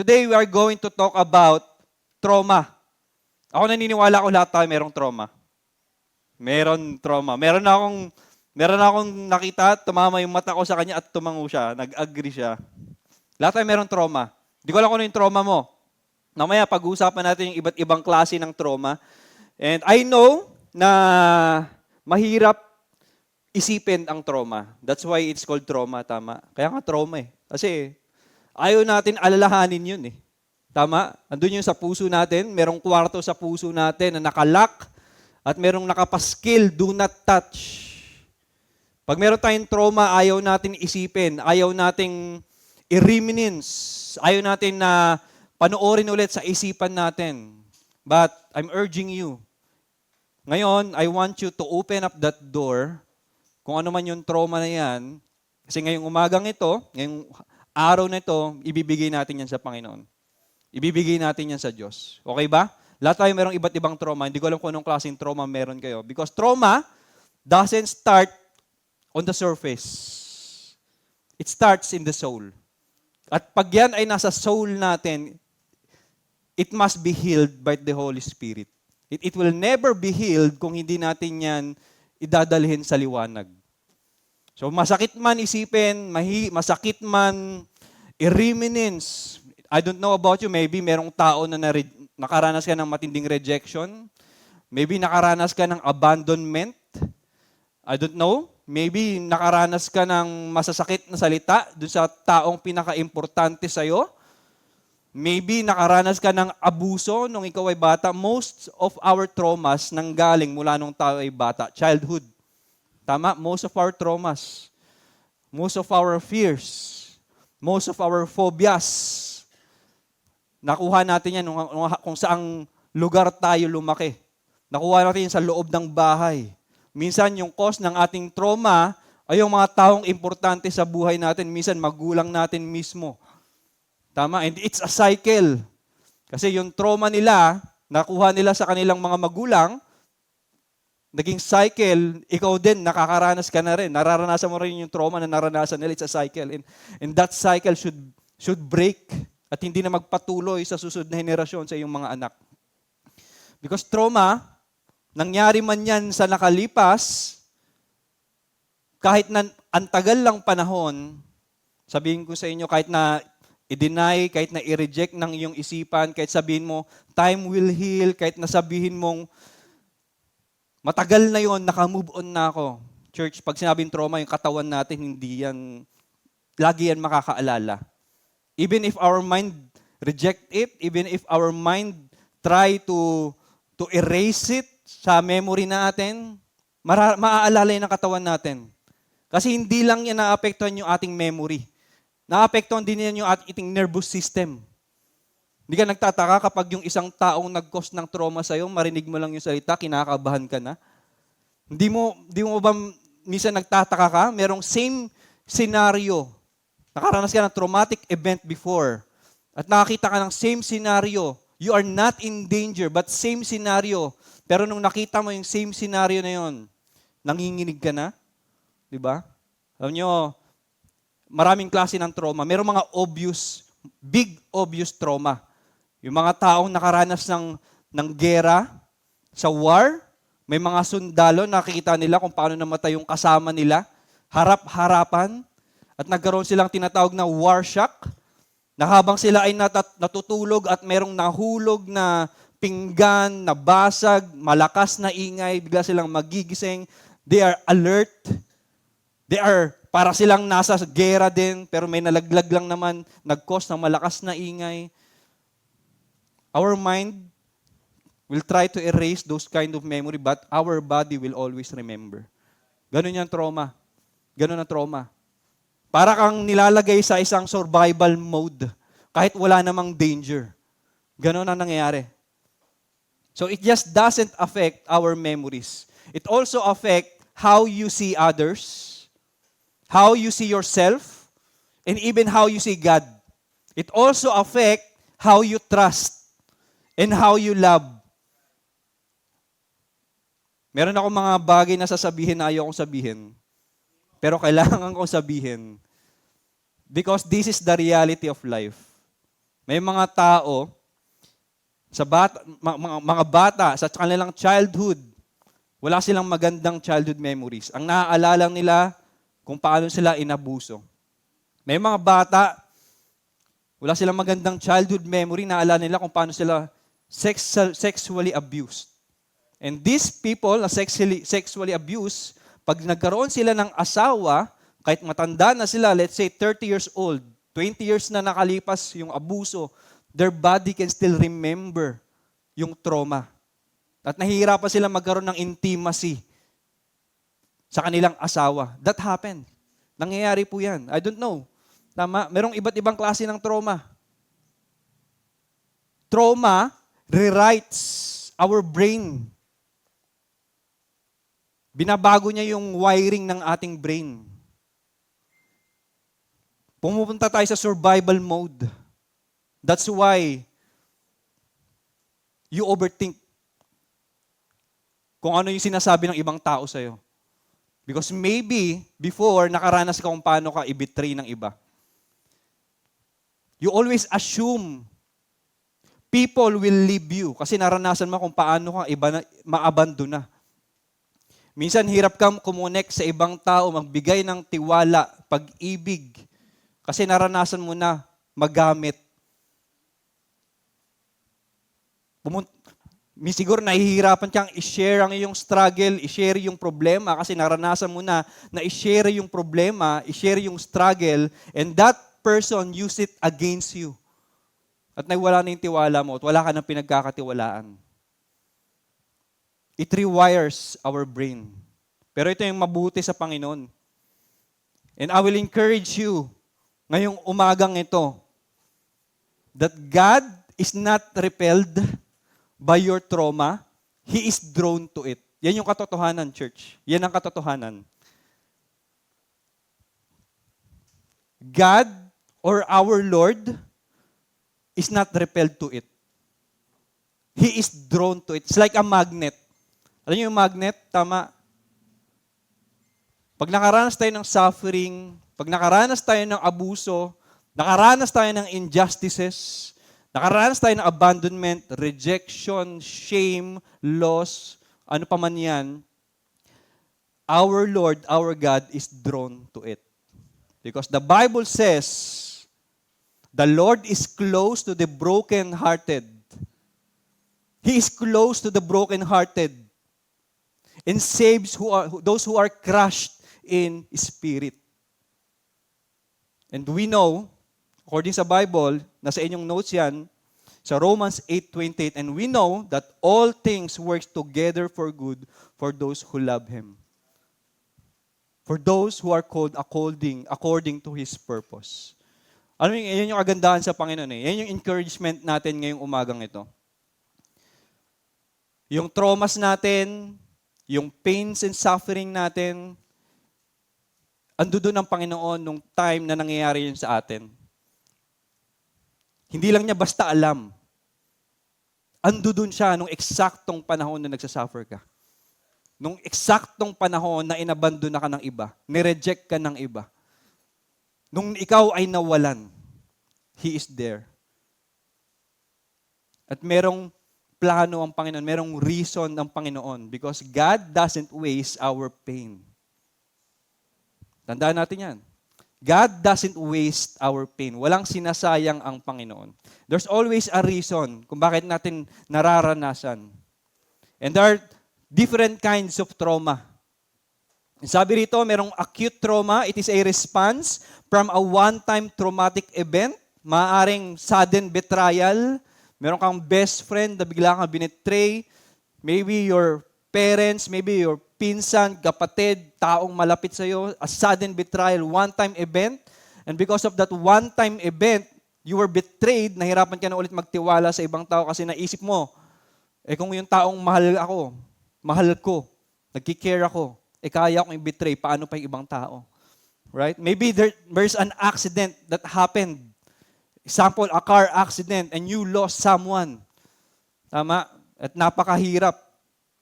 Today, we are going to talk about trauma. Ako naniniwala ko lahat tayo merong trauma. Meron trauma. Meron akong nakita, tumama yung mata ko sa kanya at tumango siya. Nag-agree siya. Lahat tayo merong trauma. Hindi ko alam kung ano yung trauma mo. Mamaya, pag-uusapan natin yung iba't ibang klase ng trauma. And I know na mahirap isipin ang trauma. That's why it's called trauma, tama? Kaya nga trauma eh. Kasi ayaw natin alalahanin yun eh. Tama? Andun yung sa puso natin, merong kwarto sa puso natin na nakalock at merong nakapaskil, do not touch. Pag meron tayong trauma, ayaw natin isipin, ayaw nating i-reminisce, ayaw natin na panoorin ulit sa isipan natin. But I'm urging you, ngayon, I want you to open up that door, kung ano man yung trauma na yan, kasi ngayong umagang ito, ngayong araw na ito, ibibigay natin yan sa Panginoon. Ibibigay natin yan sa Diyos. Okay ba? Lahat tayo merong iba't ibang trauma. Hindi ko alam kung anong klaseng trauma meron kayo. Because trauma doesn't start on the surface. It starts in the soul. At pag yan ay nasa soul natin, it must be healed by the Holy Spirit. It will never be healed kung hindi natin yan idadalhin sa liwanag. So masakit man isipin, masakit man i-reminisce. I don't know about you, maybe merong tao na nakaranas ka ng matinding rejection. Maybe nakaranas ka ng abandonment. I don't know. Maybe nakaranas ka ng masasakit na salita dun sa taong pinaka-importante sa'yo. Maybe nakaranas ka ng abuso nung ikaw ay bata. Most of our traumas nanggaling mula nung tayo ay bata. Childhood. Tama? Most of our traumas. Most of our fears. Most of our phobias. Nakuha natin yan kung saang lugar tayo lumaki. Nakuha natin yan sa loob ng bahay. Minsan yung cause ng ating trauma ay yung mga taong importante sa buhay natin. Minsan magulang natin mismo. Tama? And it's a cycle. Kasi yung trauma nila, nakuha nila sa kanilang mga magulang, naging cycle, ikaw din, nakakaranas ka na rin. Nararanasan mo rin yung trauma na naranasan nila. It's a cycle. And that cycle should break at hindi na magpatuloy sa susunod na henerasyon sa iyong mga anak. Because trauma, nangyari man yan sa nakalipas, kahit na antagal lang panahon, sabihin ko sa inyo, kahit na i-deny, kahit na i-reject ng iyong isipan, kahit sabihin mo, time will heal, kahit na sabihin mong, matagal na yon, naka-move on na ako. Church, pag sinabing trauma, yung katawan natin, hindi yan, lagi yan makakaalala. Even if our mind reject it, even if our mind try to erase it sa memory natin, maaalala yan ng katawan natin. Kasi hindi lang yan naapektuhan yung ating memory. Naapektuhan din yan yung ating nervous system. Hindi ka nagtataka kapag yung isang taong nag-cause ng trauma sa'yo, marinig mo lang yung salita, kinakabahan ka na. Hindi mo ba minsan nagtataka ka? Merong same scenario. Nakaranas ka ng traumatic event before. At nakakita ka ng same scenario. You are not in danger, but same scenario. Pero nung nakita mo yung same scenario na yon, nanginginig ka na. Diba? Alam nyo, maraming klase ng trauma. Merong mga big obvious trauma. Yung mga taong nakaranas ng gera, sa war, may mga sundalo, nakikita nila kung paano namatay yung kasama nila, harap-harapan, at nagkaroon silang tinatawag na war shock, na habang sila ay natutulog at merong nahulog na pinggan, nabasag, malakas na ingay, bigla silang magigising, they are alert, para silang nasa gera din, pero may nalaglag lang naman, nag-cause ng malakas na ingay. Our mind will try to erase those kind of memory, but our body will always remember. Ganun yung trauma. Ganun ang trauma. Para kang nilalagay sa isang survival mode, kahit wala namang danger. Ganun ang nangyayari. So it just doesn't affect our memories. It also affects how you see others, how you see yourself, and even how you see God. It also affects how you trust and how you love. Meron akong mga bagay na sasabihin na ayaw kong sabihin. Pero kailangan kong sabihin. Because this is the reality of life. May mga tao, mga bata, sa kanilang childhood, wala silang magandang childhood memories. Ang naaalala nila kung paano sila inabuso. May mga bata, wala silang magandang childhood memory, naaalala nila kung paano sila sexually abused. And these people na sexually abused, pag nagkaroon sila ng asawa, kahit matanda na sila, let's say 30 years old, 20 years na nakalipas yung abuso, their body can still remember yung trauma. At nahihirapan sila magkaroon ng intimacy sa kanilang asawa. That happened. Nangyayari po yan. I don't know. Tama? Merong iba't ibang klase ng trauma. Trauma rewrites our brain. Binabago niya yung wiring ng ating brain. Pumupunta tayo sa survival mode. That's why you overthink kung ano yung sinasabi ng ibang tao sa'yo. Because maybe, before, nakaranas ka kung paano ka i-betray ng iba. You always assume people will leave you kasi naranasan mo kung paano ka ma-abandon na. Minsan, hirap kang kumonek sa ibang tao, magbigay ng tiwala, pag-ibig, kasi naranasan mo na magamit. Siguro nahihirapan kang i-share ang iyong struggle, i-share yung problema kasi naranasan mo na i-share yung problema, i-share yung struggle, and that person use it against you. At nawala na yung tiwala mo at wala ka ng pinagkakatiwalaan. It rewires our brain. Pero ito yung mabuti sa Panginoon. And I will encourage you ngayong umagang ito that God is not repelled by your trauma, He is drawn to it. Yan yung katotohanan, church. Yan ang katotohanan. God or our Lord is not repelled to it. He is drawn to it. It's like a magnet. Alam niyo yung magnet? Tama. Pag nakaranas tayo ng suffering, pag nakaranas tayo ng abuso, nakaranas tayo ng injustices, nakaranas tayo ng abandonment, rejection, shame, loss, ano pa man yan, our Lord, our God is drawn to it. Because the Bible says, the Lord is close to the broken-hearted. He is close to the broken-hearted and saves those who are crushed in spirit. And we know, according sa Bible, nasa inyong notes yan, sa Romans 8:28, and we know that all things work together for good for those who love Him. For those who are called according to His purpose. Ano yan yung kagandahan sa Panginoon eh. Yan yung encouragement natin ngayong umagang ito. Yung traumas natin, yung pains and suffering natin, ando doon ang Panginoon nung time na nangyayari yun sa atin. Hindi lang niya basta alam. Ando doon siya nung eksaktong panahon na nagsasuffer ka. Nung eksaktong panahon na inabandon na ka ng iba, nireject ka ng iba. Nung ikaw ay nawalan, He is there. At merong plano ang Panginoon, merong reason ang Panginoon because God doesn't waste our pain. Tandaan natin yan. God doesn't waste our pain. Walang sinasayang ang Panginoon. There's always a reason kung bakit natin nararanasan. And there are different kinds of trauma. Sabi rito, merong acute trauma. It is a response from a one-time traumatic event. Maaring sudden betrayal. Meron kang best friend na bigla kang binetray. Maybe your parents, maybe your pinsan, kapatid, taong malapit sa iyo, a sudden betrayal, one-time event. And because of that one-time event, you were betrayed, nahirapan ka na ulit magtiwala sa ibang tao kasi naisip mo, kung yung taong mahal ko, nagkikare ako, kaya akong i-betray, paano pa yung ibang tao? Right? Maybe there's an accident that happened. Example, a car accident and you lost someone. Tama? At napakahirap.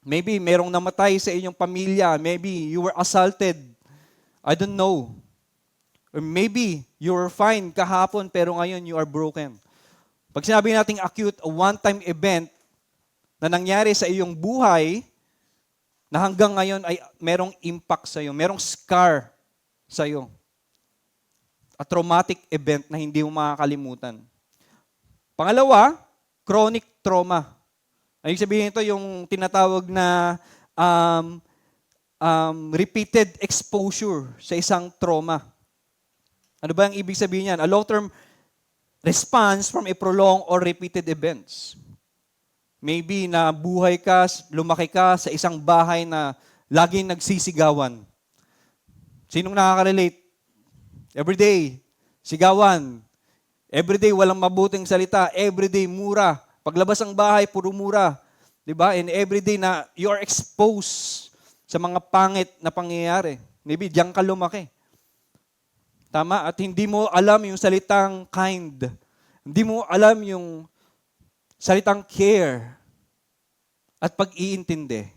Maybe merong namatay sa inyong pamilya. Maybe you were assaulted. I don't know. Or maybe you were fine kahapon pero ngayon you are broken. Pag sinabi nating acute, a one-time event na nangyari sa iyong buhay, na hanggang ngayon ay merong impact sa iyo, merong scar sa iyo. A traumatic event na hindi mo makakalimutan. Pangalawa, chronic trauma. Ibig sabihin ito yung tinatawag na repeated exposure sa isang trauma. Ano ba ang ibig sabihin niyan? A long-term response from a prolonged or repeated events. Maybe na buhay ka, lumaki ka sa isang bahay na laging nagsisigawan. Sinong nakaka-relate? Everyday, sigawan. Everyday, walang mabuting salita. Everyday, mura. Paglabas ng bahay, puro mura. Diba? And everyday na you are exposed sa mga pangit na pangyayari. Maybe diyan ka lumaki. Tama? At hindi mo alam yung salitang kind. Hindi mo alam yung salitang care at pag-iintindi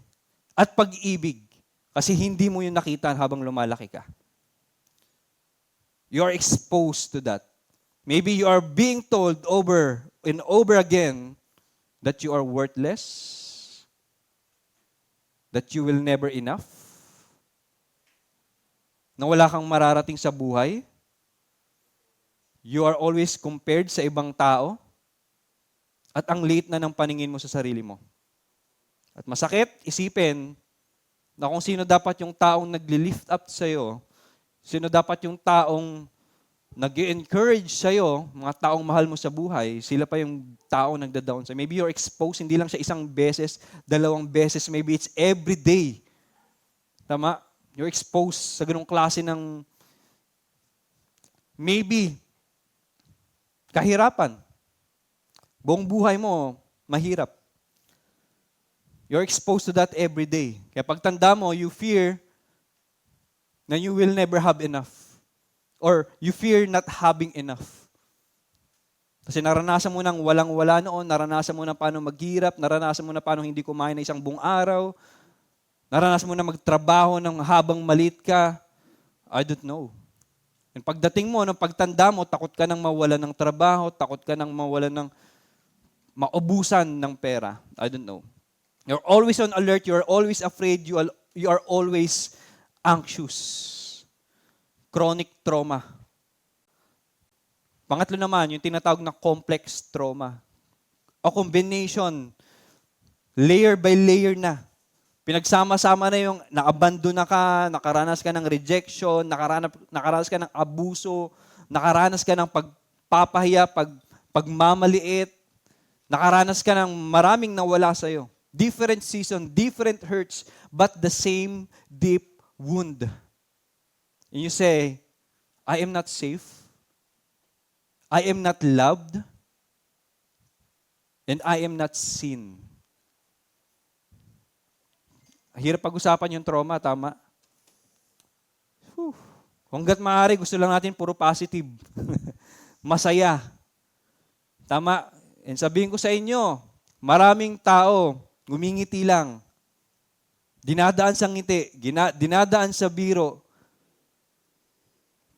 at pag-ibig. Kasi hindi mo yung nakita habang lumalaki ka. You are exposed to that. Maybe you are being told over and over again that you are worthless, that you will never enough, na wala kang mararating sa buhay, you are always compared sa ibang tao, at ang liit na ng paningin mo sa sarili mo. At masakit, isipin na kung sino dapat yung taong nagli-lift up sa'yo, sino dapat yung taong nag-encourage sa'yo, mga taong mahal mo sa buhay, sila pa yung taong nagda-down sa'yo. Maybe you're exposed, hindi lang siya isang beses, dalawang beses, maybe it's every day. Tama? You're exposed sa ganung klase ng maybe kahirapan. Buong buhay mo, mahirap. You're exposed to that every day. Kaya pagtanda mo, you fear na you will never have enough. Or you fear not having enough. Kasi naranasan mo nang walang-wala noon, naranasan mo na paano maghirap, naranasan mo na paano hindi kumain na isang buong araw, naranasan mo na magtrabaho ng habang malit ka. I don't know. And pagdating mo, nung pagtanda mo, takot ka nang mawalan ng trabaho, takot ka nang mawalan ng maubusan ng pera. I don't know. You're always on alert, you're always afraid, you are always anxious. Chronic trauma. Pangatlo naman, yung tinatawag na complex trauma. O combination, layer by layer na. Pinagsama-sama na yung naabandon na ka, nakaranas ka ng rejection, nakaranas ka ng abuso, nakaranas ka ng pagpapahiya, pagmamaliit, nakaranas ka ng maraming nawala sa'yo. Different season, different hurts, but the same deep wound. And you say, I am not safe. I am not loved. And I am not seen. Hirap pag-usapan yung trauma, tama? Hanggat maaari, gusto lang natin puro positive. Masaya. Tama? And sabihin ko sa inyo, maraming tao, ngumingiti lang. Dinadaan sa ngiti, dinadaan sa biro.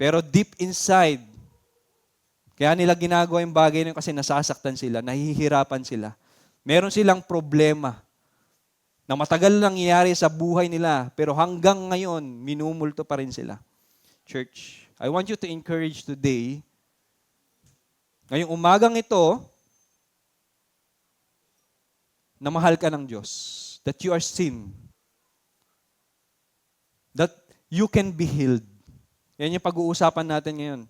Pero deep inside, kaya nila ginagawa yung bagay na kasi nasasaktan sila, nahihirapan sila. Meron silang problema na matagal nangyayari sa buhay nila, pero hanggang ngayon, minumulto pa rin sila. Church, I want you to encourage today, ngayong umagang ito, na mahal ka ng Diyos, that you are seen, that you can be healed. Yan yung pag-uusapan natin ngayon.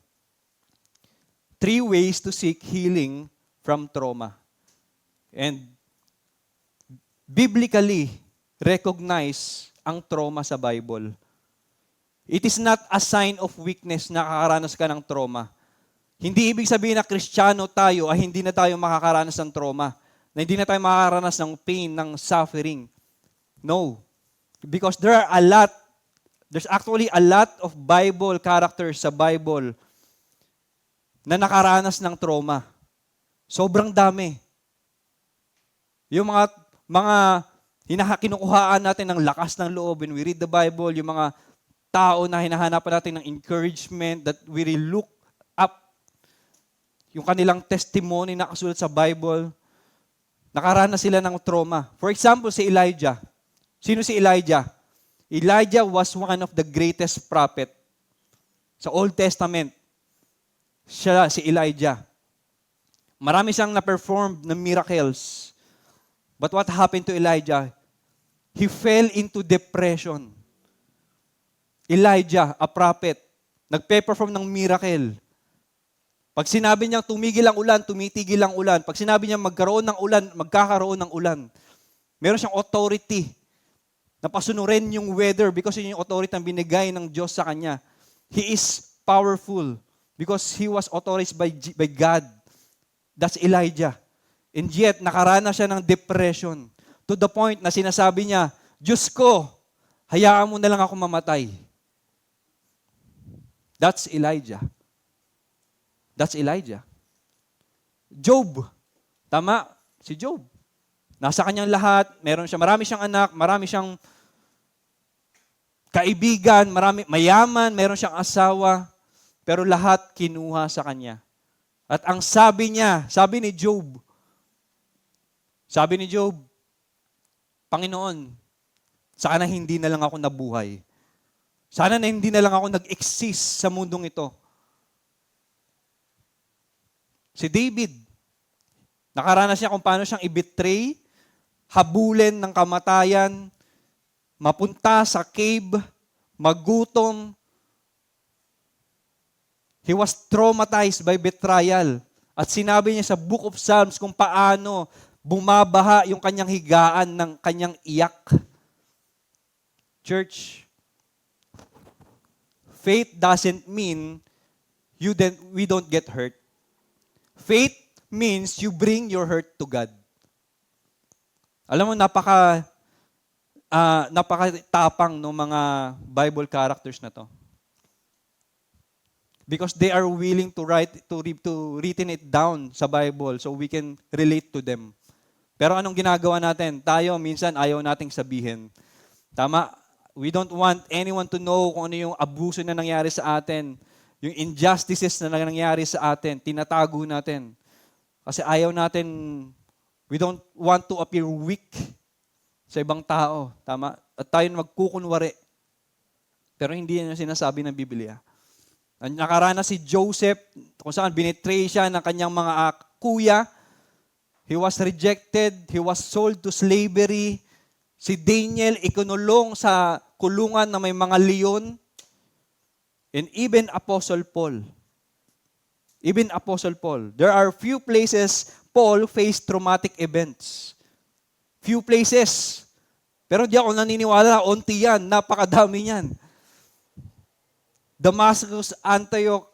3 ways to seek healing from trauma. And biblically, recognize ang trauma sa Bible. It is not a sign of weakness na kakaranas ka ng trauma. Hindi ibig sabihin na Kristiyano tayo ay hindi na tayo makakaranas ng trauma. Na hindi na tayo makakaranas ng pain, ng suffering. No. Because there's actually a lot of Bible characters sa Bible na nakaranas ng trauma. Sobrang dami. Yung mga kinukuhaan natin ng lakas ng loob when we read the Bible, yung mga tao na hinahanapan natin ng encouragement that we really look up. yung kanilang testimony na kasulat sa Bible, nakaranas sila ng trauma. For example, si Elijah. Sino si Elijah? Elijah was one of the greatest prophet sa Old Testament. Siya, si Elijah. Marami siyang na-perform ng miracles. But what happened to Elijah? He fell into depression. Elijah, a prophet, nagpe-perform ng miracle. Pag sinabi niya tumigil ang ulan, tumitigil ang ulan. Pag sinabi niya magkaroon ng ulan, magkakaroon ng ulan. Meron siyang authority na pasunurin yung weather because yun yung authority na binigay ng Diyos sa kanya. He is powerful because he was authorized by God. That's Elijah. And yet, nakaranas siya ng depression to the point na sinasabi niya, Diyos ko, hayaan mo na lang ako mamatay. That's Elijah. That's Elijah. Job. Tama, si Job. Nasa kanyang lahat, marami siyang anak, marami siyang kaibigan, mayaman, meron siyang asawa, pero lahat kinuha sa kanya. At ang sabi ni Job, Panginoon, sana hindi na lang ako nabuhay. Sana na hindi na lang ako nag-exist sa mundong ito. Si David, nakaranas niya kung paano siyang i-betray, habulin ng kamatayan, mapunta sa cave, magutom. He was traumatized by betrayal. At sinabi niya sa Book of Psalms kung paano bumabaha yung kanyang higaan ng kanyang iyak. Church, faith doesn't mean we don't get hurt. Faith means you bring your hurt to God. Alam mo, napakatapang ng mga Bible characters na to. Because they are willing to written it down sa Bible so we can relate to them. Pero anong ginagawa natin? Tayo, minsan ayaw nating sabihin. Tama? We don't want anyone to know kung ano yung abuso na nangyari sa atin. Yung injustices na nangyari sa atin, tinatago natin. Kasi ayaw natin, we don't want to appear weak sa ibang tao. Tama? At tayo magkukunwari. Pero hindi yan yung sinasabi ng Biblia. Nakaranas si Joseph, kung saan binitray siya ng kanyang mga kuya. He was rejected. He was sold to slavery. Si Daniel, ikinulong sa kulungan na may mga leon. And even Apostle Paul. There are few places Paul faced traumatic events. Few places. Pero di ako naniniwala, unti yan, napakadami yan. Damascus, Antioch,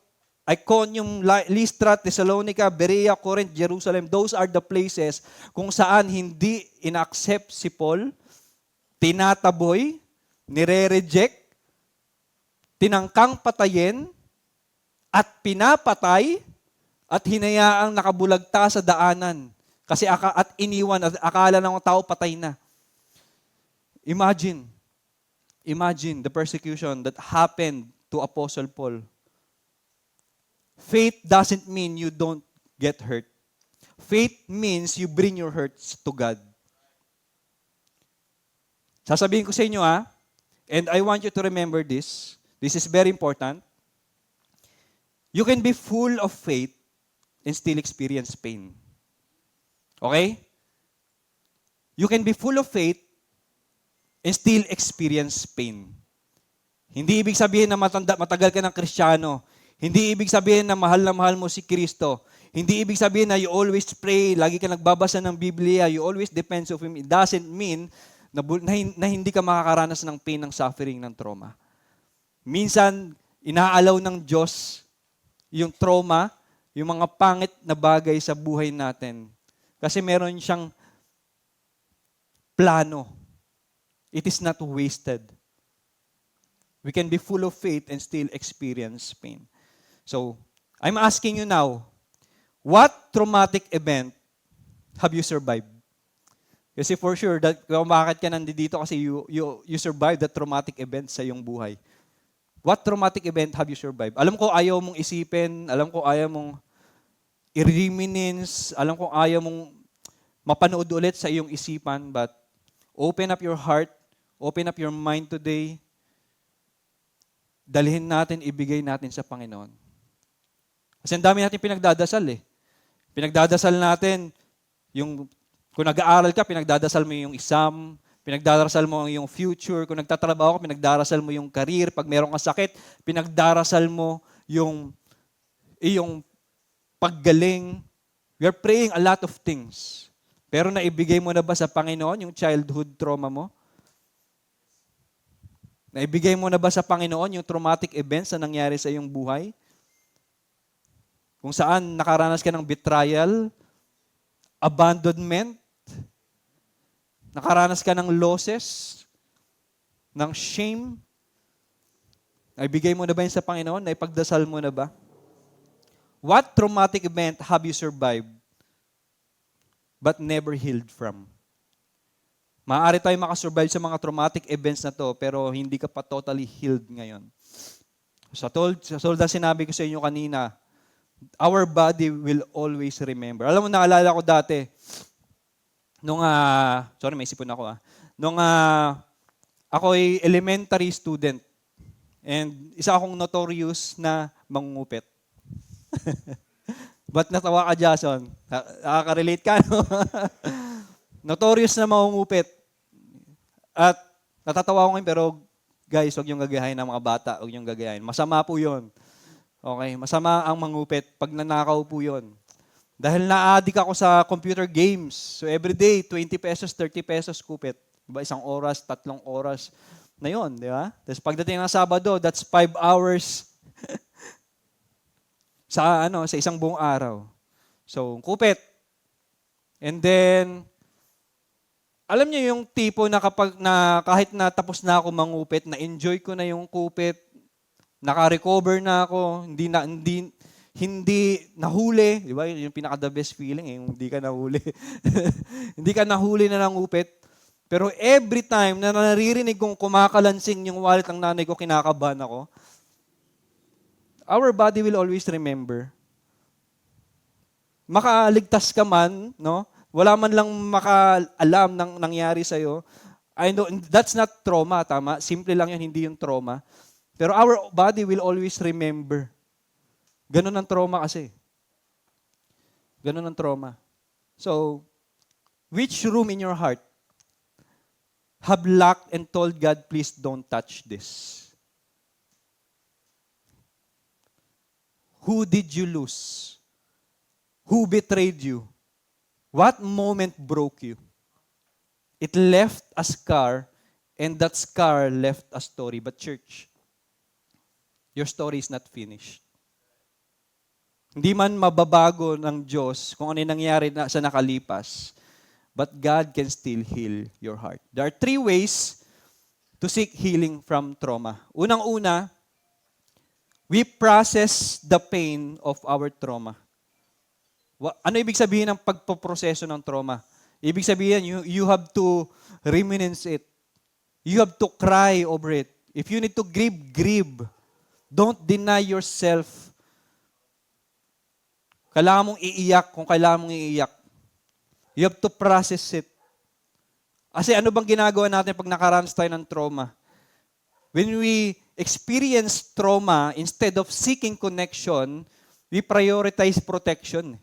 Iconium, Lystra, Thessalonica, Berea, Corinth, Jerusalem, those are the places kung saan hindi in-accept si Paul, tinataboy, nire-reject, tinangkang patayin, at pinapatay, at hinayaang nakabulagta sa daanan. Kasi at iniwan, at akala ng tao patay na. Imagine the persecution that happened to Apostle Paul. Faith doesn't mean you don't get hurt. Faith means you bring your hurts to God. Sasabihin ko sa inyo and I want you to remember this. This is very important. You can be full of faith and still experience pain. Okay? You can be full of faith and still experience pain. Hindi ibig sabihin na matagal ka ng Kristiyano. Hindi ibig sabihin na mahal mo si Kristo. Hindi ibig sabihin na you always pray, lagi ka nagbabasa ng Biblia, you always depend on Him. It doesn't mean na hindi ka makakaranas ng pain, ng suffering, ng trauma. Minsan, inaalaw ng Diyos yung trauma, yung mga pangit na bagay sa buhay natin. Kasi meron siyang plano. It is not wasted. We can be full of faith and still experience pain. So, I'm asking you now, what traumatic event have you survived? Kasi for sure, kung bakit ka nandito kasi you survived the traumatic event sa iyong buhay. What traumatic event have you survived? Alam ko ayaw mong isipin, alam ko ayaw mong i-reminisce. Alam kong ayaw mong mapanood ulit sa iyong isipan, but open up your heart, open up your mind today. Dalhin natin, ibigay natin sa Panginoon. Kasi ang dami natin pinagdadasal eh. Pinagdadasal natin, kung nag-aaral ka, pinagdadasal mo yung exam, pinagdarasal mo yung future. Kung nagtatrabaho ka, pinagdarasal mo yung career. Pag meron kang sakit, pinagdarasal mo yung iyong paggaling. We are praying a lot of things. Pero naibigay mo na ba sa Panginoon yung childhood trauma mo? Naibigay mo na ba sa Panginoon yung traumatic events na nangyari sa iyong buhay? Kung saan nakaranas ka ng betrayal, abandonment, nakaranas ka ng losses, ng shame. Naibigay mo na ba yun sa Panginoon? Naipagdasal mo na ba? What traumatic event have you survived but never healed from? Maaari tayo makasurvive sa mga traumatic events na to, pero hindi ka pa totally healed ngayon. Sa tulad sinabi ko sa inyo kanina, our body will always remember. Alam mo, naalala ko dati, sorry, may sipon ako Nung ako ay elementary student, and isa akong notorious na mangungupit. Ba't natawa ka, Jason? Nakaka-relate ka, no? Notorious na mangungupit. At natatawa ko ngayon, pero guys, huwag yung gagayahin ng mga bata, huwag yung gagayahin. Masama po yun. Okay, masama ang mangupit pag nanakaw po yun. Dahil na-addict ako sa computer games. So everyday, 20 pesos, 30 pesos kupit. Diba, 1 oras, 3 oras na yun, di ba? Tapos pagdating ng Sabado, that's 5 hours sa isang buong araw. So, kupit. And then, alam niyo yung tipo na kahit na tapos na ako mangupit, na-enjoy ko na yung kupit, naka-recover na ako, hindi nahuli, di ba? Yung pinaka-the best feeling, yung hindi ka nahuli. Hindi ka nahuli na ng upit. Pero every time na naririnig kong kumakalansing yung wallet ng nanay ko, kinakabahan ako. Our body will always remember. Makaligtas ka man, no? Wala man lang makaalam ng nangyari sa'yo. I know, that's not trauma, tama? Simple lang yun, hindi yung trauma. Pero our body will always remember. Ganun ang trauma kasi. Ganun ang trauma. So, which room in your heart have locked and told God, please don't touch this? Who did you lose? Who betrayed you? What moment broke you? It left a scar, and that scar left a story. But church, your story is not finished. Hindi man mababago ng Diyos kung ano yung nangyari sa nakalipas, but God can still heal your heart. There are 3 ways to seek healing from trauma. Unang-una, we process the pain of our trauma. Ano ibig sabihin ng pagpoproseso ng trauma? Ibig sabihin, you have to reminisce it. You have to cry over it. If you need to grieve, grieve. Don't deny yourself. Kailangan mong iiyak kung kailangan mong iiyak. You have to process it. Kasi ano bang ginagawa natin pag nakaranas tayo ng trauma? When we experience trauma, instead of seeking connection, we prioritize protection.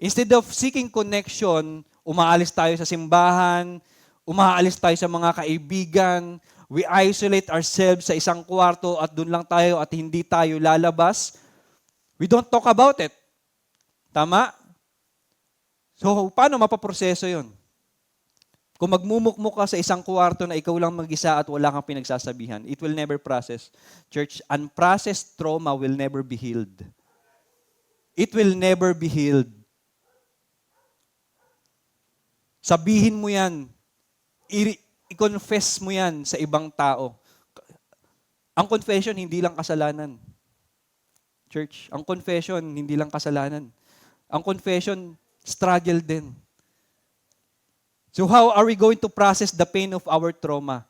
Instead of seeking connection, umaalis tayo sa simbahan, umaalis tayo sa mga kaibigan, we isolate ourselves sa isang kwarto at doon lang tayo at hindi tayo lalabas. We don't talk about it. Tama? So, paano mapaproseso yun? Kung magmumukmuk ka sa isang kwarto na ikaw lang mag-isa at wala kang pinagsasabihan, it will never process. Church, unprocessed trauma will never be healed. It will never be healed. Sabihin mo yan, i-confess mo yan sa ibang tao. Ang confession, hindi lang kasalanan. Church, ang confession, hindi lang kasalanan. Ang confession, struggle din. So how are we going to process the pain of our trauma?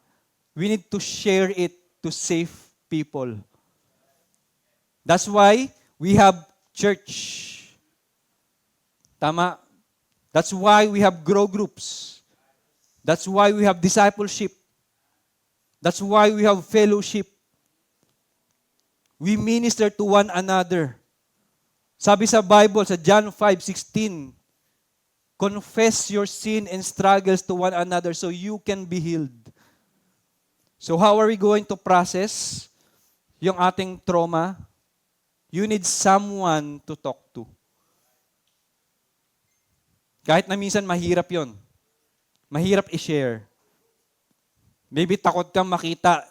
We need to share it to save people. That's why we have church. Tama? That's why we have grow groups. That's why we have discipleship. That's why we have fellowship. We minister to one another. Sabi sa Bible, sa John 5:16, confess your sin and struggles to one another so you can be healed. So how are we going to process yung ating trauma? You need someone to talk to. Kahit na minsan mahirap yon. Mahirap i-share. Maybe takot kang makita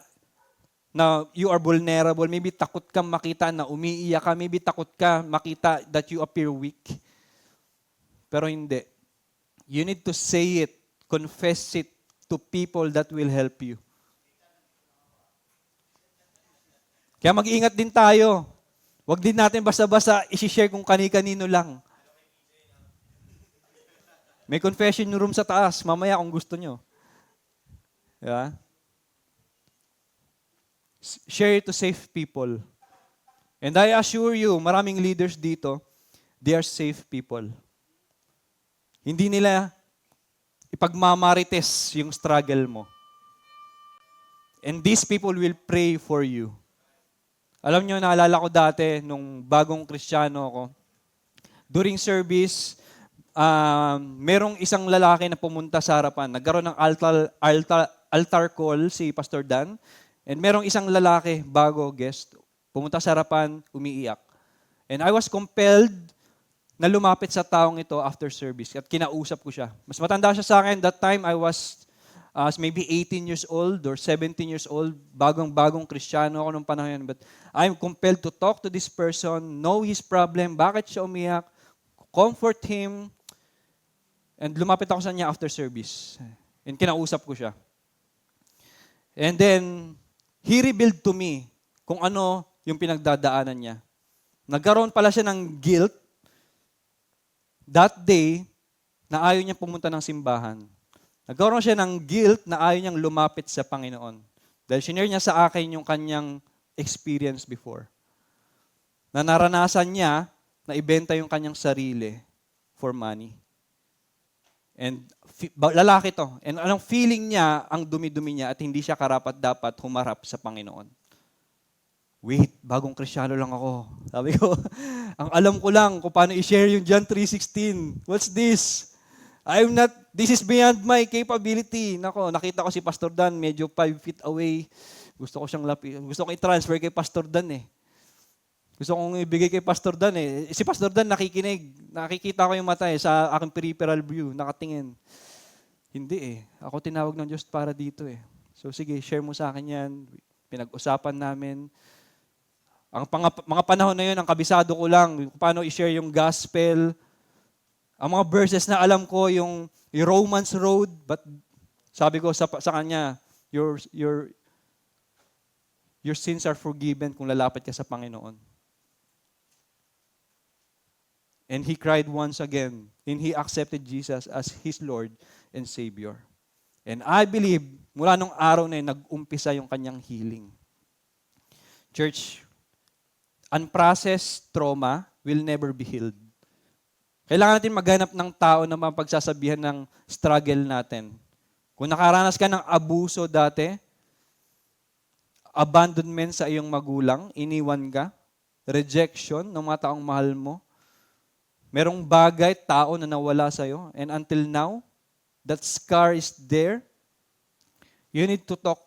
na you are vulnerable. Maybe takot kang makita na umiiyak ka. Maybe takot ka makita that you appear weak. Pero hindi. You need to say it, confess it to people that will help you. Kaya mag-iingat din tayo. Huwag din natin basta-basta isi-share kung kani-kanino lang. May confession room sa taas, mamaya kung gusto nyo. Yeah? Share it to safe people. And I assure you, maraming leaders dito, they are safe people. Hindi nila ipagmamarites yung struggle mo. And these people will pray for you. Alam nyo, naalala ko dati, nung bagong Kristiyano ako, during service, merong isang lalaki na pumunta sa harapan. Nagkaroon ng altar call si Pastor Dan. And merong isang lalaki, bago guest, pumunta sa harapan, umiiyak. And I was compelled na lumapit sa taong ito after service at kinausap ko siya. Mas matanda siya sa akin. That time, I was maybe 18 years old or 17 years old. Bagong Kristiyano ako nung panahon yun. But I'm compelled to talk to this person, know his problem, bakit siya umiyak, comfort him, and lumapit ako sa kanya after service. And kinausap ko siya. And then, he revealed to me kung ano yung pinagdadaanan niya. Nagkaroon pala siya ng guilt that day na ayaw niya pumunta ng simbahan. Nagkaroon siya ng guilt na ayaw niyang lumapit sa Panginoon. Dahil shinare niya sa akin yung kanyang experience before. Na naranasan niya na ibenta yung kanyang sarili for money. And lalaki to. And anong feeling niya, ang dumi-dumi niya at hindi siya karapat-dapat humarap sa Panginoon. Wait, bagong Kristiyano lang ako. Sabi ko, ang alam ko lang kung paano i-share yung John 3:16. What's this? This is beyond my capability. Nako, nakita ko si Pastor Dan, medyo 5 feet away. Gusto ko siyang gusto ko i-transfer kay Pastor Dan eh. Gusto kong ibigay kay Pastor Dan eh. Si Pastor Dan nakikinig. Nakikita ko yung mata eh, sa aking peripheral view, nakatingin. Hindi eh. Ako tinawag ng Diyos para dito eh. So sige, share mo sa akin yan. Pinag-usapan namin. Ang mga panahon na yun, ang kabisado ko lang, paano i-share yung gospel. Ang mga verses na alam ko, yung Romans Road, but sabi ko sa kanya, your sins are forgiven kung lalapit ka sa Panginoon. And he cried once again, and he accepted Jesus as his Lord and Savior. And I believe, mula nung araw na yun, nag-umpisa yung kanyang healing. Church, unprocessed trauma will never be healed. Kailangan natin maghanap ng tao na mapagsasabihan ng struggle natin. Kung nakaranas ka ng abuso dati, abandonment sa iyong magulang, iniwan ka, rejection ng mga taong mahal mo, merong bagay, tao na nawala sa'yo, and until now, that scar is there, you need to talk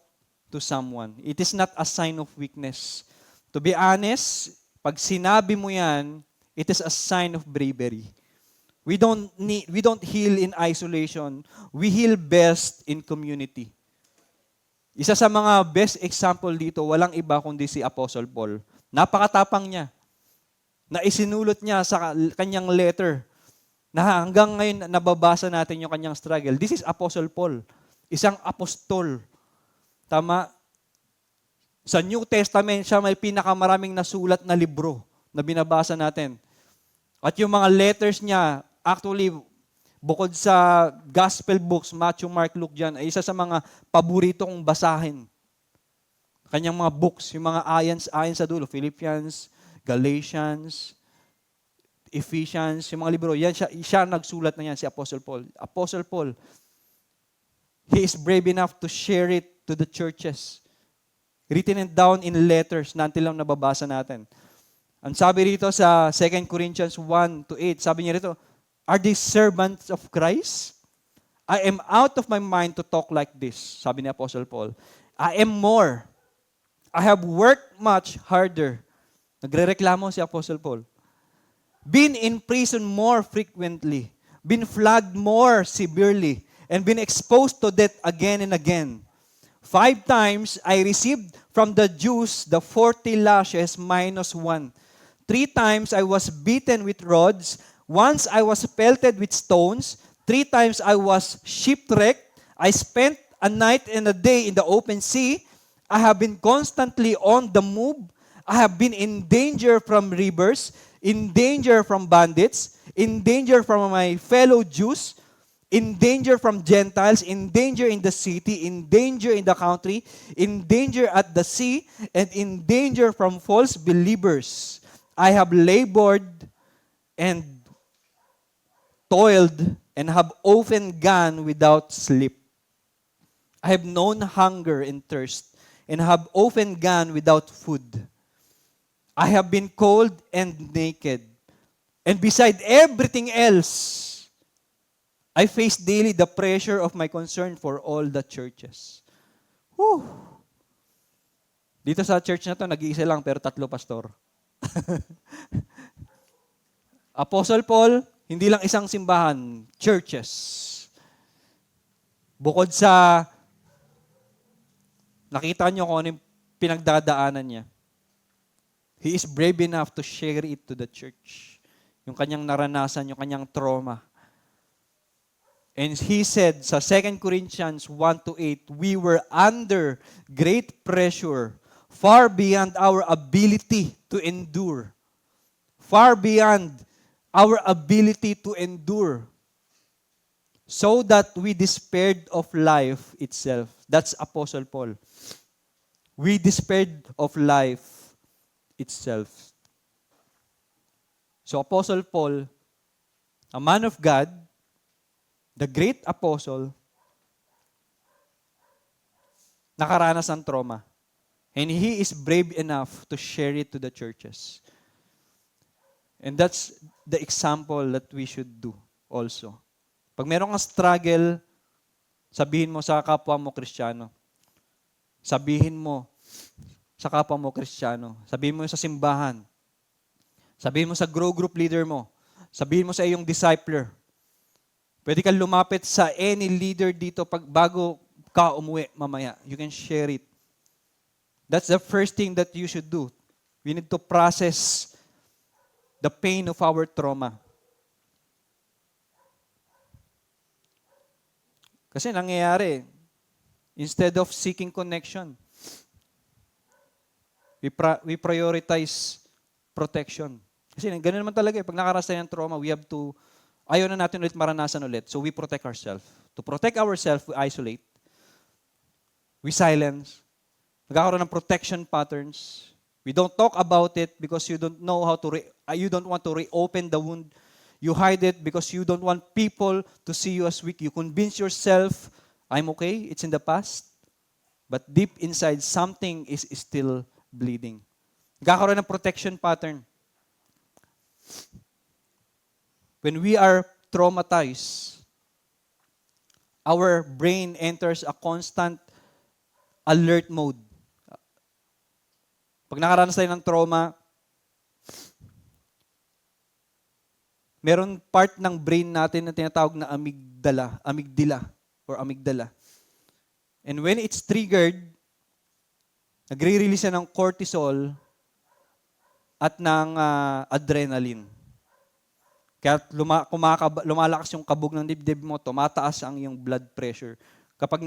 to someone. It is not a sign of weakness. To be honest, pag sinabi mo yan, it is a sign of bravery. We don't heal in isolation. We heal best in community. Isa sa mga best example dito, walang iba kundi si Apostle Paul. Napakatapang niya. Na isinulot niya sa kanyang letter na hanggang ngayon nababasa natin yung kanyang struggle. This is Apostle Paul. Isang apostol. Tama? Sa New Testament, siya may pinakamaraming nasulat na libro na binabasa natin. At yung mga letters niya, actually, bukod sa gospel books, Matthew, Mark, Luke, John, ay isa sa mga paborito kong basahin. Kanyang mga books, yung mga ayon sa dulo, Philippians, Galatians. Ephesians, yung mga libro, yan siya nagsulat na yan, si Apostle Paul. Apostle Paul, he is brave enough to share it to the churches. Written it down in letters na until lang nababasa natin. Ang sabi rito sa 2 Corinthians 1-8, sabi niya rito, are they servants of Christ? I am out of my mind to talk like this, sabi ni Apostle Paul. I am more. I have worked much harder. Nagrereklamo si Apostle Paul. Been in prison more frequently, been flogged more severely, and been exposed to death again and again. 5 times I received from the Jews the 40 lashes minus 1. 3 times I was beaten with rods. Once I was pelted with stones. 3 times I was shipwrecked. I spent a night and a day in the open sea. I have been constantly on the move. I have been in danger from rivers, in danger from bandits, in danger from my fellow Jews, in danger from Gentiles, in danger in the city, in danger in the country, in danger at the sea, and in danger from false believers. I have labored and toiled and have often gone without sleep. I have known hunger and thirst, and have often gone without food. I have been cold and naked. And beside everything else, I face daily the pressure of my concern for all the churches. Whew. Dito sa church na to, nag-iisa lang pero 3 pastor. Apostle Paul, hindi lang isang simbahan, churches. Bukod sa nakita niyo kung ano yung pinagdadaanan niya, he is brave enough to share it to the church. Yung kanyang naranasan, yung kanyang trauma. And he said sa 2 Corinthians 1-8, we were under great pressure, far beyond our ability to endure. Far beyond our ability to endure. So that we despaired of life itself. That's Apostle Paul. We despaired of life itself. So Apostle Paul, a man of God, the great apostle, nakaranas ng trauma. And he is brave enough to share it to the churches. And that's the example that we should do also. Pag meron kang struggle, sabihin mo sa kapwa mo Kristiyano. Sabihin mo sa kapwa mo Kristiyano. Sabihin mo sa simbahan. Sabihin mo sa grow group leader mo. Sabihin mo sa iyong discipler. Pwede kang lumapit sa any leader dito bago ka umuwi mamaya. You can share it. That's the first thing that you should do. We need to process the pain of our trauma. Kasi nangyayari, instead of seeking connection, we prioritize protection. Kasi ganun naman talaga eh. Pag nakaranas tayo ng trauma, we have to, ayaw na natin ulit maranasan ulit. So we protect ourselves. To protect ourselves, we isolate. We silence. Nagkakaroon ng protection patterns. We don't talk about it because you don't know how to, you don't want to reopen the wound. You hide it because you don't want people to see you as weak. You convince yourself, I'm okay, it's in the past. But deep inside, something is still bleeding. Nagkakaroon ng protection pattern. When we are traumatized, our brain enters a constant alert mode. Pag nakaranas tayo ng trauma, meron part ng brain natin na tinatawag na amygdala. And when it's triggered, nagre-release ng cortisol at ng adrenaline. Kaya lumalakas yung kabog ng dibdib mo, tumataas ang iyong blood pressure kapag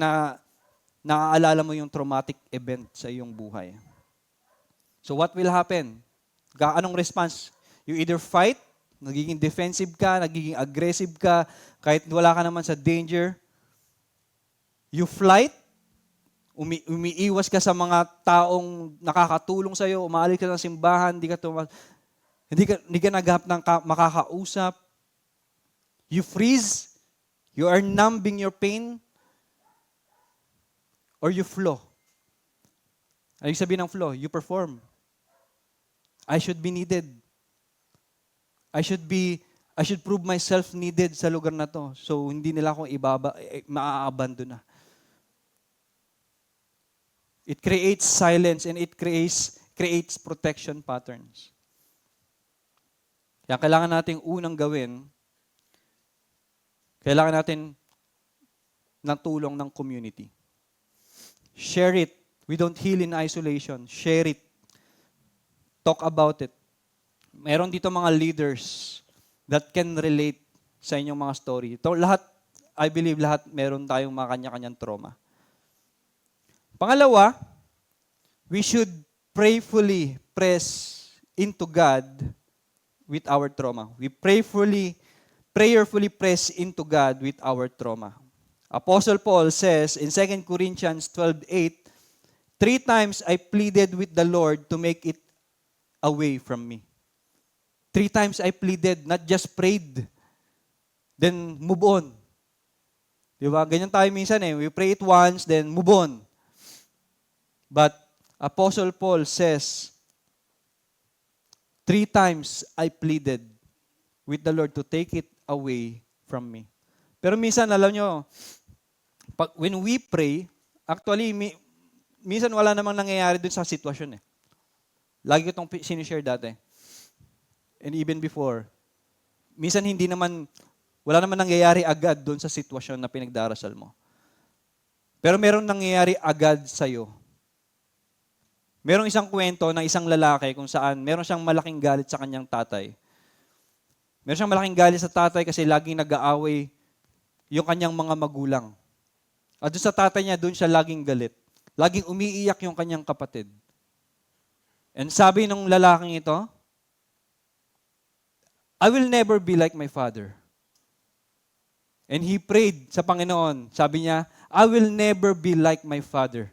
naaalala mo yung traumatic event sa iyong buhay. So what will happen? Anong response? You either fight, nagiging defensive ka, nagiging aggressive ka, kahit wala ka naman sa danger. You flight, umiiwas ka sa mga taong nakakatulong sa'yo, umaalis ka ng simbahan, di ka Hindi ka naghahanap ng makakausap. You freeze. You are numbing your pain. Or you flow. Ano yung sabihin ng flow? You perform. I should be needed. I should prove myself needed sa lugar na to. So, hindi nila ako maaabandon na. It creates silence and it creates protection patterns. Kaya kailangan nating unang gawin, kailangan natin ng tulong ng community. Share it. We don't heal in isolation. Share it. Talk about it. Meron dito mga leaders that can relate sa inyong mga story. I believe lahat meron tayong mga kanya-kanyang trauma. Pangalawa, we should prayerfully press into God with our trauma. We prayerfully press into God with our trauma. Apostle Paul says in 2 Corinthians 12:8, 3 times I pleaded with the Lord to make it away from me. 3 times I pleaded, not just prayed. Then move on. Diba? Ganyan tayo minsan eh. We pray it once, then move on. But Apostle Paul says, 3 times I pleaded with the Lord to take it away from me. Pero minsan, alam nyo, when we pray, actually, minsan wala namang nangyayari dun sa sitwasyon eh. Lagi ko itong sinishare dati. And even before, minsan wala naman nangyayari agad doon sa sitwasyon na pinagdarasal mo. Pero meron nangyayari agad sa'yo. Merong isang kwento ng isang lalaki kung saan meron siyang malaking galit sa kanyang tatay. Meron siyang malaking galit sa tatay kasi laging nag-aaway yung kanyang mga magulang. At doon sa tatay niya, doon siya laging galit. Laging umiiyak yung kanyang kapatid. And sabi ng lalaking ito, I will never be like my father. And he prayed sa Panginoon. Sabi niya, I will never be like my father.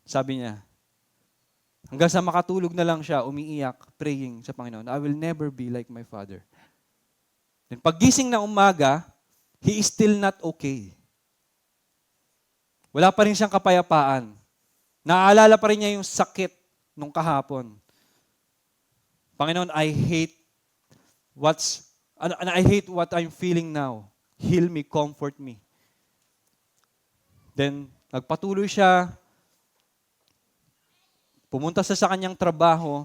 Sabi niya. Hanggang sa makatulog na lang siya, umiiyak, praying sa Panginoon, I will never be like my father. Then paggising na umaga, he is still not okay. Wala pa rin siyang kapayapaan. Naaalala pa rin niya yung sakit nung kahapon. Panginoon, I hate what I'm feeling now. Heal me, comfort me. Then, nagpatuloy siya. Pumunta siya sa kanyang trabaho.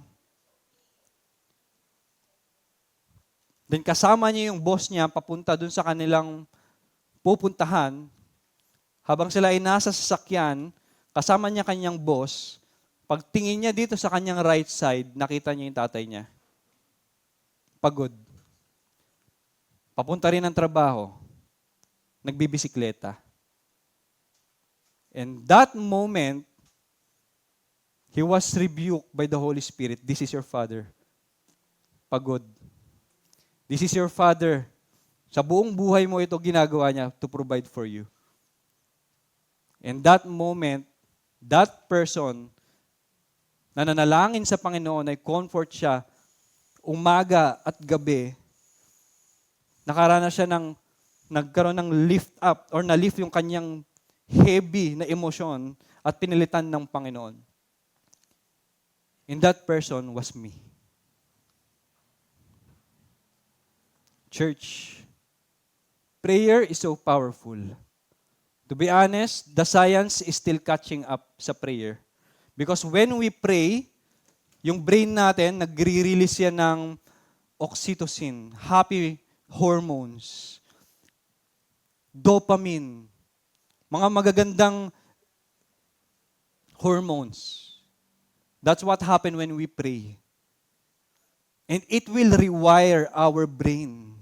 Then, kasama niya yung boss niya papunta dun sa kanilang pupuntahan. Habang sila ay nasa sasakyan, kasama niya kanyang boss. Pagtingin niya dito sa kanyang right side, nakita niya yung tatay niya. Pagod. Papunta rin ng trabaho. Nagbibisikleta. And that moment, he was rebuked by the Holy Spirit. This is your father. Pagod. This is your father. Sa buong buhay mo ito ginagawa niya to provide for you. And that moment, that person na nanalangin sa Panginoon ay comfort siya umaga at gabi, nakaranas siya nagkaroon ng lift up or na-lift yung kanyang heavy na emosyon at pinilitan ng Panginoon. And that person was me. Church, prayer is so powerful. To be honest, the science is still catching up sa prayer. Because when we pray, yung brain natin, nagre-release yan ng oxytocin, happy hormones, dopamine, mga magagandang hormones. That's what happens when we pray. And it will rewire our brain.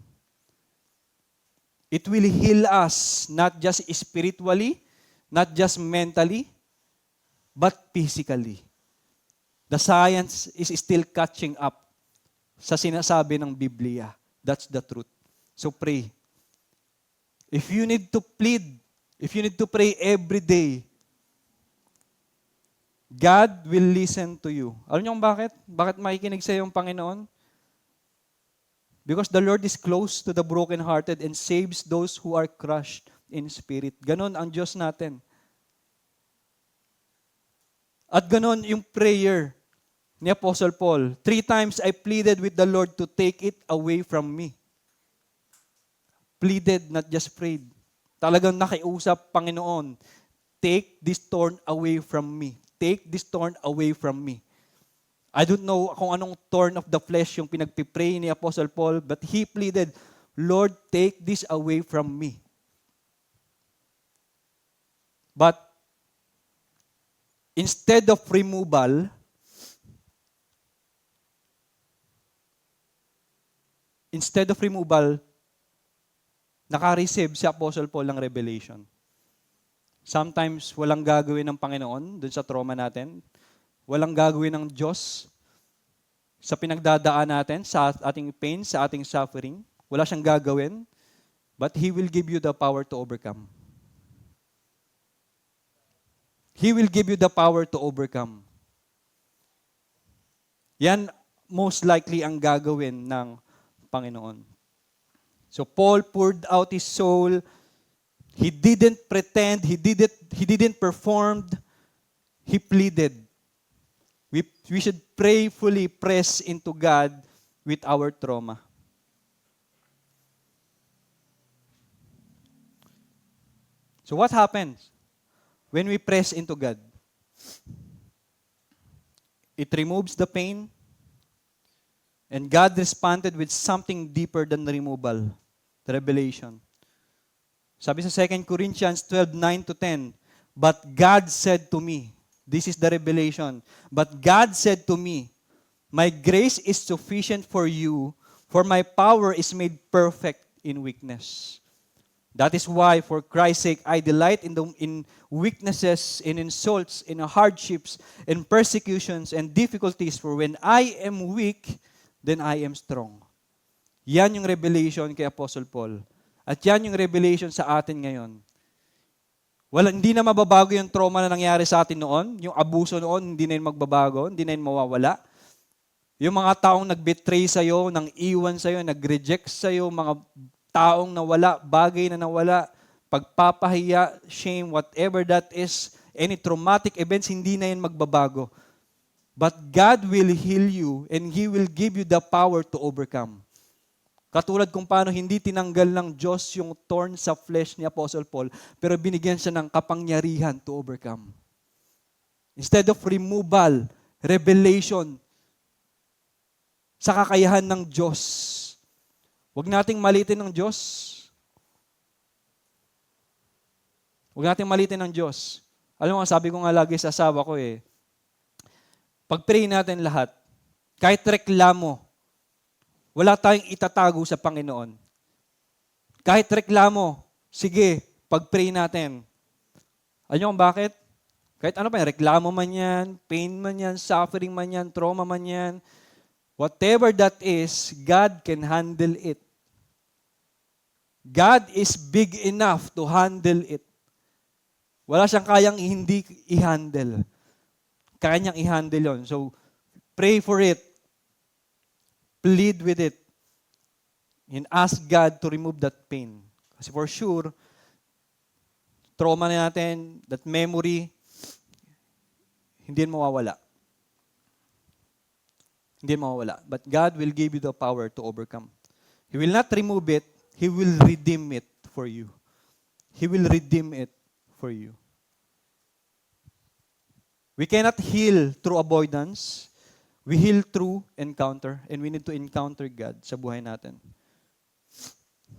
It will heal us, not just spiritually, not just mentally, but physically. The science is still catching up sa sinasabi ng Biblia. That's the truth. So pray. If you need to plead, if you need to pray every day, God will listen to you. Alam niyo kung bakit? Bakit makikinig sa yung Panginoon? Because the Lord is close to the brokenhearted and saves those who are crushed in spirit. Ganon ang Diyos natin. At ganon yung prayer ni Apostle Paul. 3 times I pleaded with the Lord to take it away from me. Pleaded, not just prayed. Talagang nakiusap, Panginoon, take this thorn away from me. Take this thorn away from me. I don't know kung anong thorn of the flesh yung pinagpipray ni Apostle Paul, but he pleaded, Lord, take this away from me. But instead of removal, naka-receive si Apostle Paul ng revelation. Sometimes walang gagawin ng Panginoon dun sa trauma natin. Walang gagawin ng Diyos sa pinagdadaan natin, sa ating pain, sa ating suffering. Wala siyang gagawin, but He will give you the power to overcome. He will give you the power to overcome. Yan most likely ang gagawin ng Panginoon. So Paul poured out his soul. He didn't pretend. He didn't perform. He pleaded. We should prayerfully press into God with our trauma. So what happens when we press into God? It removes the pain, and God responded with something deeper than the removal, the revelation. Sabi sa 2 Corinthians 12:9-10, but God said to me, this is the revelation, but God said to me, my grace is sufficient for you, for my power is made perfect in weakness. That is why, for Christ's sake, I delight in weaknesses, in insults, in hardships, in persecutions, and difficulties, for when I am weak, then I am strong. Yan yung revelation kay Apostle Paul. At yan yung revelation sa atin ngayon. Hindi na mababago yung trauma na nangyari sa atin noon. Yung abuso noon, hindi na yun magbabago, hindi na yun mawawala. Yung mga taong nag-betray sa'yo, nang iwan sa'yo, nag-reject sa'yo, mga taong nawala, bagay na nawala, pagpapahiya, shame, whatever that is, any traumatic events, hindi na yun magbabago. But God will heal you and He will give you the power to overcome. Katulad kung paano hindi tinanggal ng Diyos yung thorn sa flesh ni Apostle Paul, pero binigyan siya ng kapangyarihan to overcome. Instead of removal, revelation sa kakayahan ng Diyos. Huwag nating malitin ng Diyos. Huwag nating malitin ng Diyos. Alam mo, sabi ko nga lagi sa asawa ko pag-pray natin lahat, kahit reklamo, wala tayong itatago sa Panginoon. Kahit reklamo, sige, pag-pray natin. Alam niyo kung bakit? Kahit ano pa yan, reklamo man yan, pain man yan, suffering man yan, trauma man yan, whatever that is, God can handle it. God is big enough to handle it. Wala siyang kayang hindi i-handle. Kaya niyang i-handle yun. So, pray for it. Plead with it. And ask God to remove that pain. Kasi for sure, trauma na natin, that memory, hindi yan mawawala. Hindi yan mawawala. But God will give you the power to overcome. He will not remove it. He will redeem it for you. He will redeem it for you. We cannot heal through avoidance. We heal through encounter, and we need to encounter God sa buhay natin.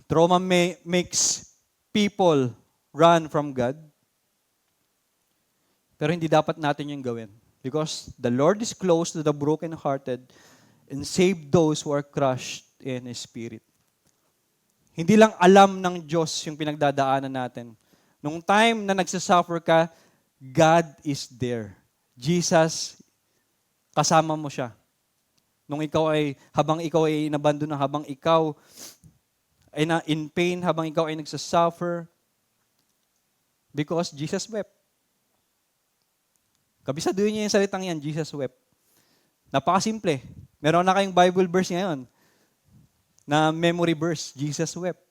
Trauma makes people run from God, pero hindi dapat natin yung gawin. Because the Lord is close to the brokenhearted and save those who are crushed in spirit. Hindi lang alam ng Diyos yung pinagdadaanan natin. Nung time na nagsasuffer ka, God is there. Jesus, kasama mo siya. Habang ikaw ay inabandon, habang ikaw ay in pain, habang ikaw ay nagsasuffer, because Jesus wept. Kabisaduhin niyo yung salitang yan, Jesus wept. Napakasimple. Meron na kayong Bible verse ngayon na memory verse, Jesus wept.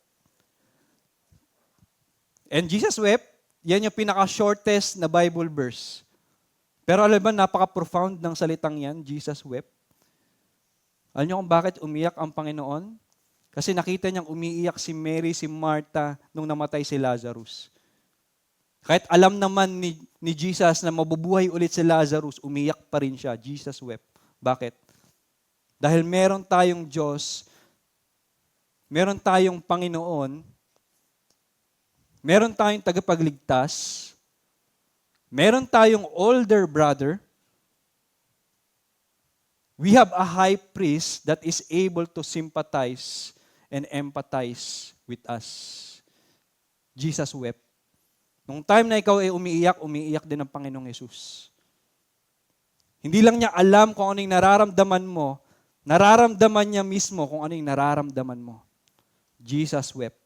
And Jesus wept, yan yung pinaka-shortest na Bible verse. Pero alam ba, napaka-profound ng salitang yan, Jesus wept. Alam niyo kung bakit umiyak ang Panginoon? Kasi nakita niyang umiiyak si Mary, si Martha, nung namatay si Lazarus. Kahit alam naman ni Jesus na mabubuhay ulit si Lazarus, umiyak pa rin siya. Jesus wept. Bakit? Dahil meron tayong Diyos, meron tayong Panginoon, meron tayong tagapagligtas, meron tayong older brother, we have a high priest that is able to sympathize and empathize with us. Jesus wept. Nung time na ikaw ay umiiyak din ang Panginoong Yesus. Hindi lang niya alam kung ano yung nararamdaman mo, nararamdaman niya mismo kung ano yung nararamdaman mo. Jesus wept.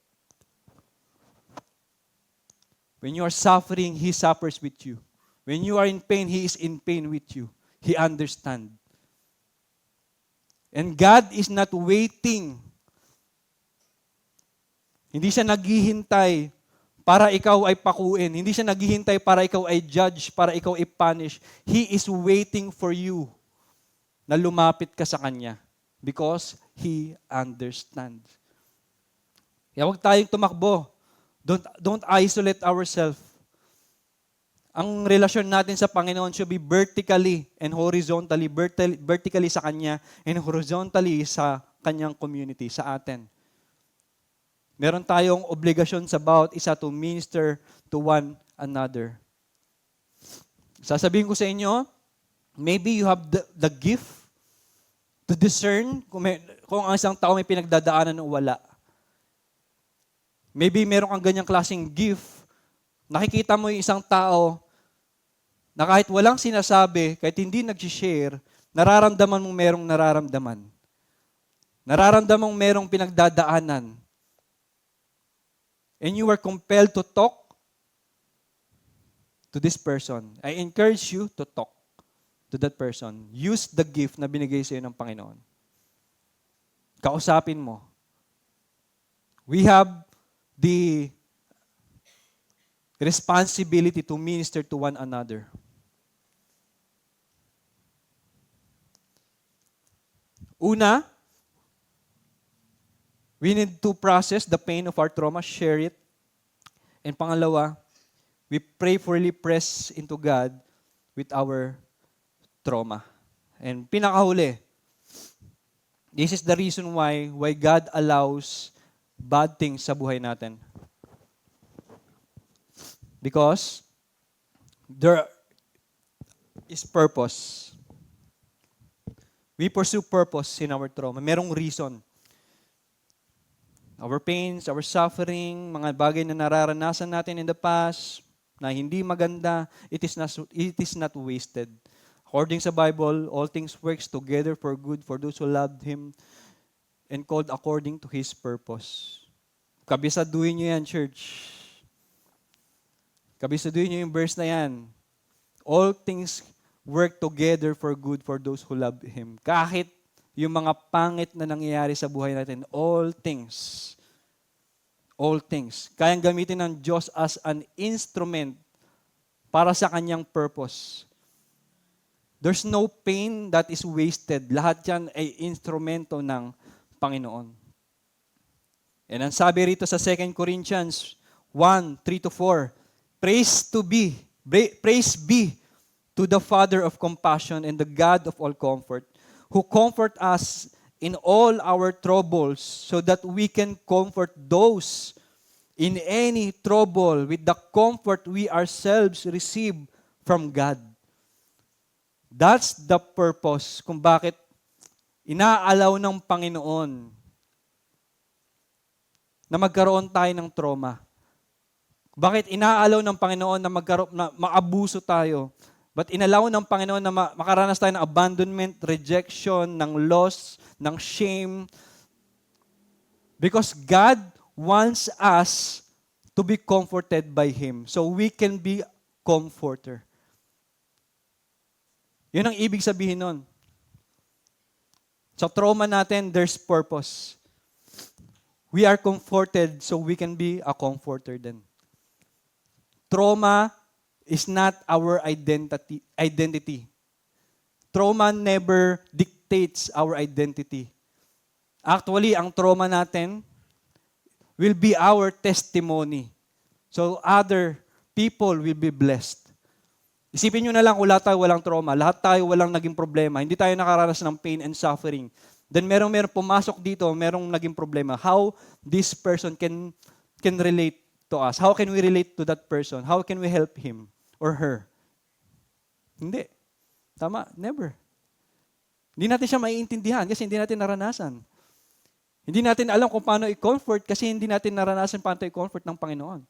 When you are suffering, He suffers with you. When you are in pain, He is in pain with you. He understands. And God is not waiting. Hindi siya naghihintay para ikaw ay pakuin. Hindi siya naghihintay para ikaw ay judge, para ikaw ay punish. He is waiting for you na lumapit ka sa Kanya because He understands. Kaya huwag tayong tumakbo. Don't isolate ourselves. Ang relasyon natin sa Panginoon should be vertically and horizontally. Vertically sa Kanya and horizontally sa Kanyang community, sa atin. Meron tayong obligasyon sa bawat isa to minister to one another. Sasabihin ko sa inyo, maybe you have the gift to discern kung ang isang tao may pinagdadaanan o wala. Maybe meron kang ganyang klaseng gift. Nakikita mo yung isang tao na kahit walang sinasabi, kahit hindi nag-share, nararamdaman mong merong nararamdaman. Nararamdaman mong merong pinagdadaanan. And you are compelled to talk to this person. I encourage you to talk to that person. Use the gift na binigay sa iyo ng Panginoon. Kausapin mo. We have the responsibility to minister to one another. Una, we need to process the pain of our trauma, share it. And pangalawa, we prayerfully press into God with our trauma. And pinakahuli, this is the reason why God allows bad things sa buhay natin. Because there is purpose. We pursue purpose in our trauma. Merong reason. Our pains, our suffering, mga bagay na nararanasan natin in the past, na hindi maganda, it is not wasted. According sa Bible, all things works together for good for those who loved Him and called according to His purpose. Kabisaduhin niyo yan, church. Kabisaduhin niyo yung verse na yan. All things work together for good for those who love Him. Kahit yung mga pangit na nangyayari sa buhay natin, all things, kayang gamitin ng Diyos as an instrument para sa Kanyang purpose. There's no pain that is wasted. Lahat yan ay instrumento ng Panginoon. And ang sabi rito sa 2 Corinthians 1:3-4, Praise be to the Father of compassion and the God of all comfort, who comfort us in all our troubles, so that we can comfort those in any trouble with the comfort we ourselves receive from God. That's the purpose kung bakit inaalaw ng Panginoon na magkaroon tayo ng trauma. Bakit inaalaw ng Panginoon na maabuso tayo? But inalaw ng Panginoon na makaranas tayo ng abandonment, rejection, ng loss, ng shame. Because God wants us to be comforted by Him. So we can be comforter. Yun ang ibig sabihin nun. Sa trauma natin, there's purpose. We are comforted so we can be a comforter then. Trauma is not our identity. Trauma never dictates our identity. Actually, ang trauma natin will be our testimony. So other people will be blessed. Isipin nyo na lang kung lahat tayo walang trauma, lahat tayo walang naging problema, hindi tayo nakaranas ng pain and suffering. Then merong pumasok dito, merong naging problema. How this person can relate to us? How can we relate to that person? How can we help him or her? Hindi. Tama? Never. Hindi natin siya maiintindihan kasi hindi natin naranasan. Hindi natin alam kung paano i-comfort kasi hindi natin naranasan paano i-comfort ng Panginoon.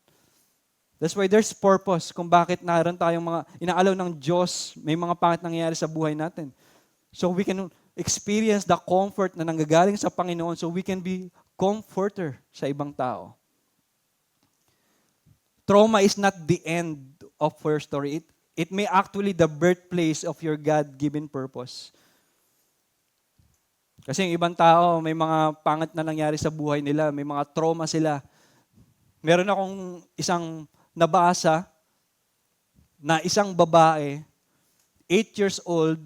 That's why there's purpose kung bakit naroon tayong mga inaalaw ng Diyos, may mga pangit nangyayari sa buhay natin. So we can experience the comfort na nanggagaling sa Panginoon so we can be comforter sa ibang tao. Trauma is not the end of your story. It may actually the birthplace of your God-given purpose. Kasi yung ibang tao, may mga pangit na nangyari sa buhay nila, may mga trauma sila. Meron akong isang nabasa na isang babae, 8 years old,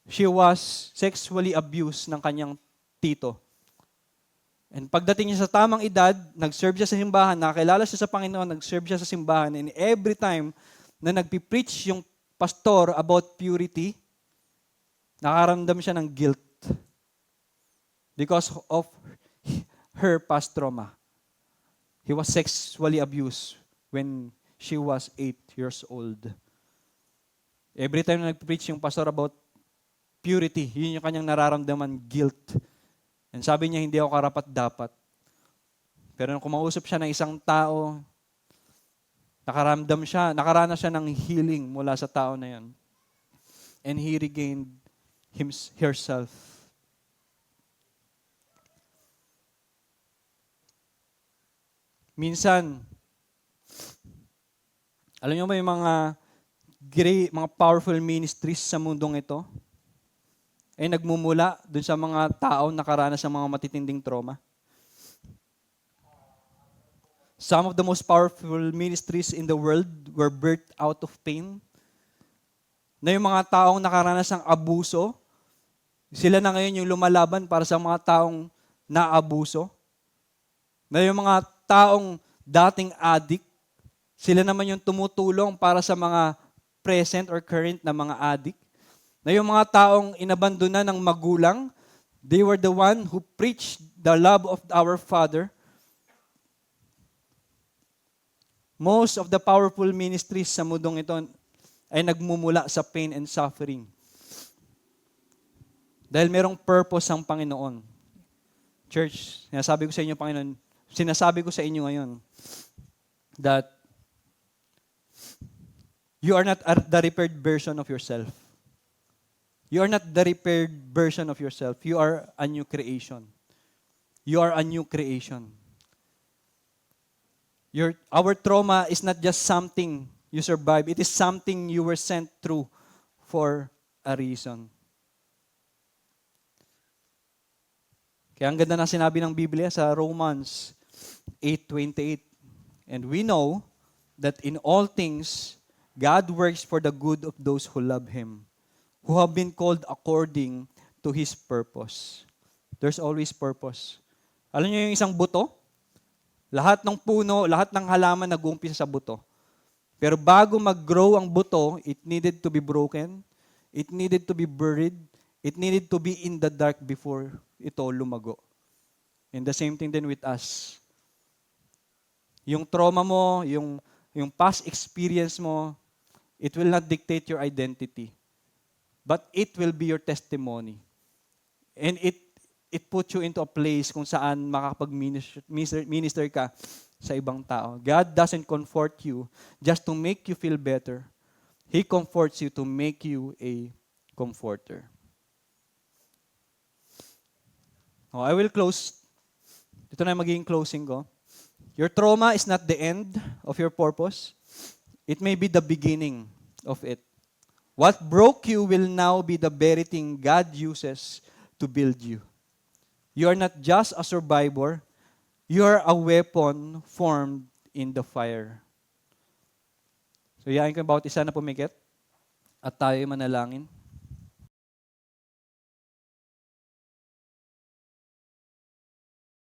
she was sexually abused ng kanyang tito. And pagdating niya sa tamang edad, nag-serve siya sa simbahan, nakakilala siya sa Panginoon, nag-serve siya sa simbahan, and every time na nagpipreach yung pastor about purity, nakaramdam siya ng guilt because of her past trauma. He was sexually abused when she was 8 years old. Every time na nag-preach yung pastor about purity, yun yung kanyang nararamdaman, guilt. And sabi niya, hindi ako karapat-dapat. Pero nung kumausap siya ng isang tao, nakaranas siya ng healing mula sa tao na yun. And he regained herself. Minsan, alam niyo ba yung mga powerful ministries sa mundong ito? Ay nagmumula dun sa mga tao nakaranas ng mga matitinding trauma. Some of the most powerful ministries in the world were birthed out of pain. Na yung mga taong nakaranas ng abuso, sila na ngayon yung lumalaban para sa mga taong naabuso. Na yung mga taong dating addict, sila naman yung tumutulong para sa mga present or current na mga addict. Na yung mga taong inabandona ng magulang, they were the one who preached the love of our Father. Most of the powerful ministries sa mundong ito ay nagmumula sa pain and suffering. Dahil merong purpose ang Panginoon. Church, sinasabi ko sa inyo ngayon that you are not the repaired version of yourself. You are not the repaired version of yourself. You are a new creation. You are a new creation. Our trauma is not just something you survive. It is something you were sent through for a reason. Kaya ang ganda na sinabi ng Biblia sa Romans 8:28. And we know that in all things, God works for the good of those who love Him, who have been called according to His purpose. There's always purpose. Alam niyo yung isang buto? Lahat ng puno, lahat ng halaman nag-uumpisa sa buto. Pero bago mag-grow ang buto, it needed to be broken, it needed to be buried, it needed to be in the dark before ito lumago. And the same thing din with us. Yung trauma mo, yung past experience mo, it will not dictate your identity. But it will be your testimony. And it puts you into a place kung saan makakapag-minister ka sa ibang tao. God doesn't comfort you just to make you feel better. He comforts you to make you a comforter. Oh, I will close. Ito na yung magiging closing ko. Your trauma is not the end of your purpose. It may be the beginning of it. What broke you will now be the very thing God uses to build you. You are not just a survivor, you are a weapon formed in the fire. So yain ko bawat isa na pumikit at tayo manalangin.